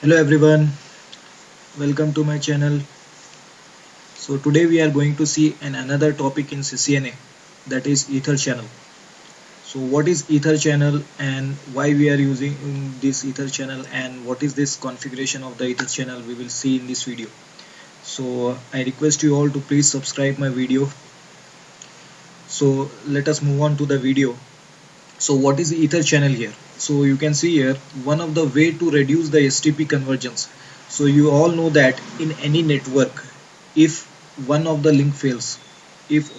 Hello everyone, welcome to my channel. So today we are going to see another topic in CCNA, that is Ether channel. So what is Ether channel and why we are using this Ether channel and what is this configuration of the Ether channel we will see in this video. So I request you all to please subscribe my video. So let us move on to the video. So what is Ether channel here? So you can see here one of the way to reduce the STP convergence. So you all know that in any network, if one of the link fails, if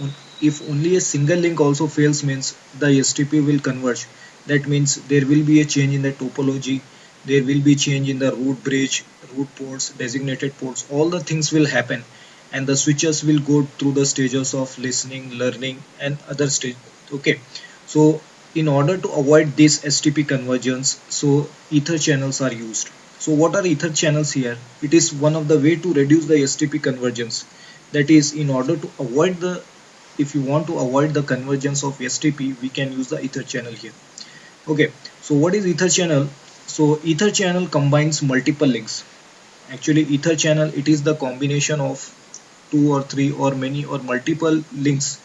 if only a single link also fails, means the STP will converge. That means there will be a change in the topology, there will be change in the root bridge, root ports, designated ports. All the things will happen, and the switches will go through the stages of listening, learning, and other stage. Okay, so in order to avoid this STP convergence, so Ether channels are used. So what are Ether channels here? It is one of the way to reduce the STP convergence. That is, in order to avoid the, if you want to avoid the convergence of STP, we can use the Ether channel here. Okay, so what is Ether channel? So Ether channel combines multiple links. Actually, Ether channel, it is the combination of two or three or many or multiple links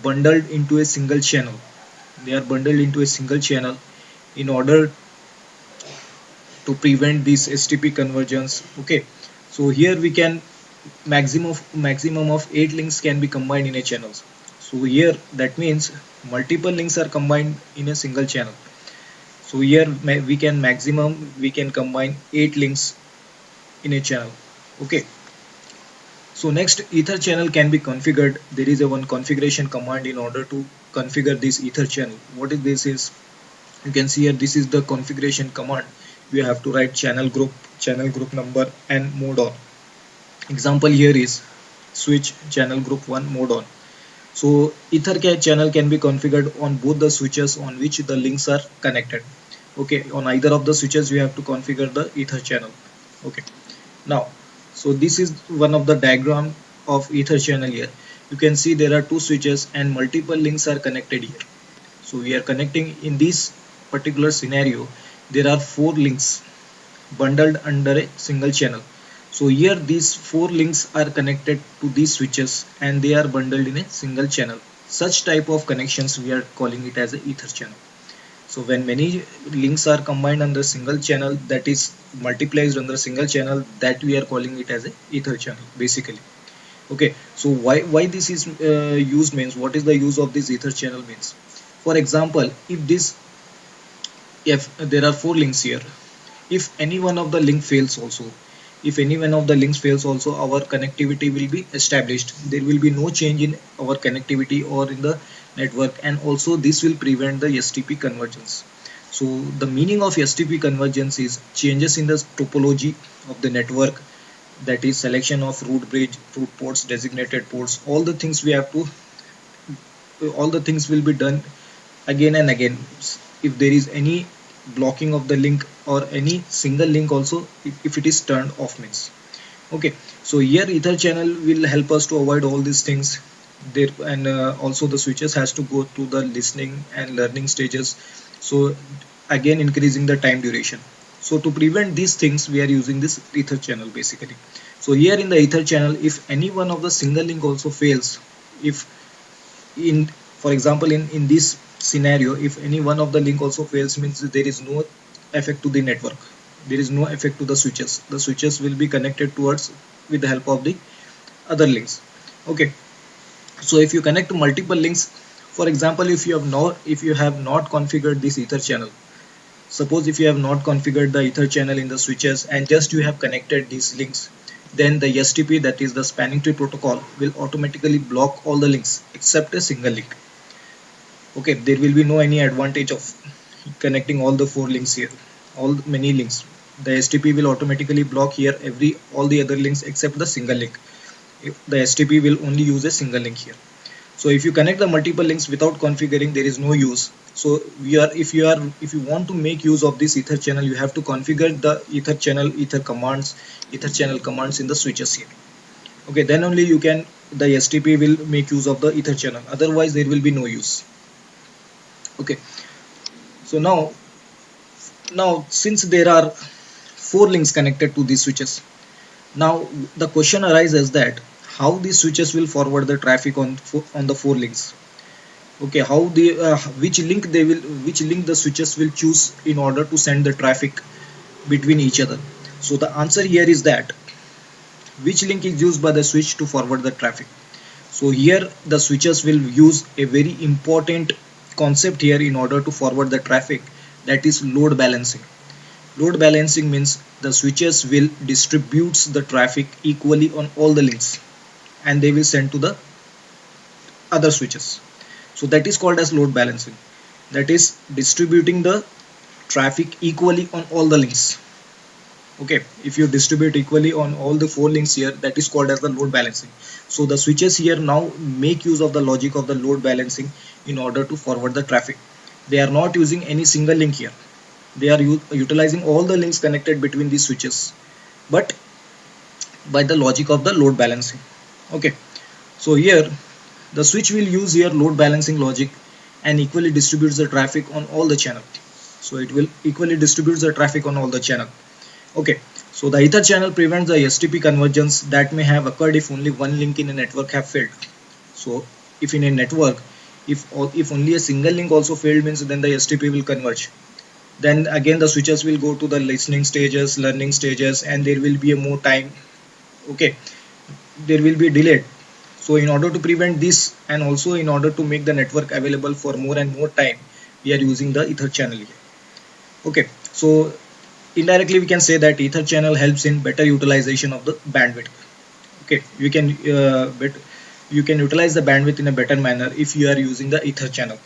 bundled into a single channel. They are bundled into a single channel in order to prevent this STP convergence. Okay, so here we can maximum of 8 links can be combined in a channel. So here that means multiple links are combined in a single channel. So here we can combine 8 links in a channel. Okay, so next, Ether channel can be configured. There is a one configuration command in order to configure this Ether channel. What is this is, you can see here, this is the configuration command. You have to write channel group number, and mode on. Example here is switch channel group 1 mode on. So Ether channel can be configured on both the switches on which the links are connected. Okay, on either of the switches we have to configure the Ether channel. Okay, now, so this is one of the diagram of Ether channel here. You can see there are two switches and multiple links are connected here. So we are connecting in this particular scenario. There are 4 links bundled under a single channel. So here these 4 links are connected to these switches and they are bundled in a single channel. Such type of connections we are calling it as a Ether channel. So when many links are combined under single channel, that is multiplied under single channel, that we are calling it as a Ether channel basically. Okay, so why this is used means, what is the use of this Ether channel means. For example, if there are 4 links here, if any one of the link fails also, if any one of the links fails also, our connectivity will be established. There will be no change in our connectivity or in the network, and also this will prevent the STP convergence. So the meaning of STP convergence is changes in the topology of the network, that is selection of root bridge, root ports, designated ports. All the things we have to, all the things will be done again and again. If there is any blocking of the link or any single link also, if it is turned off means. Okay, so here Ether channel will help us to avoid all these things there, and also the switches has to go through the listening and learning stages, so again increasing the time duration. So to prevent these things, we are using this Ether channel basically. So here in the Ether channel, if any one of the single link also fails, if in, for example, in this scenario, if any one of the link also fails, means there is no effect to the network, there is no effect to the switches. The switches will be connected towards with the help of the other links. Okay, so if you connect to multiple links, for example, if you have not configured this Ether channel, suppose if you have not configured the Ether channel in the switches and just you have connected these links, then the STP, that is the spanning tree protocol, will automatically block all the links except a single link. Okay, there will be no any advantage of connecting all the 4 links here, all many links. The STP will automatically block here all the other links except the single link. The STP will only use a single link here. So if you connect the multiple links without configuring, there is no use. So if you want to make use of this Ether channel, you have to configure the Ether channel, Ether channel commands in the switches here. Okay, then only you can, the STP will make use of the Ether channel. Otherwise, there will be no use. Okay, so now since there are 4 links connected to these switches. Now the question arises that how these switches will forward the traffic on the 4 links. Okay, how the which link the switches will choose in order to send the traffic between each other. So the answer here is that which link is used by the switch to forward the traffic. So here the switches will use a very important concept here in order to forward the traffic, that is load balancing. Load balancing means the switches will distributes the traffic equally on all the links and they will send to the other switches. So that is called as load balancing. That is distributing the traffic equally on all the links. Okay, if you distribute equally on all the 4 links here, that is called as the load balancing. So the switches here now make use of the logic of the load balancing in order to forward the traffic. They are not using any single link here. They are utilizing all the links connected between these switches, but by the logic of the load balancing. Okay, so here the switch will use here load balancing logic and equally distributes the traffic on all the channel. So it will equally distributes the traffic on all the channel. Okay, so the ether channel prevents the STP convergence that may have occurred if only one link in a network have failed. So if in a network, if only a single link also failed, means then the STP will converge. Then again the switches will go to the listening stages, learning stages, and there will be a more time. Okay, there will be delayed. So in order to prevent this and also in order to make the network available for more and more time, we are using the ether channel here. Okay, so indirectly we can say that ether channel helps in better utilization of the bandwidth. Okay, you can utilize the bandwidth in a better manner if you are using the ether channel.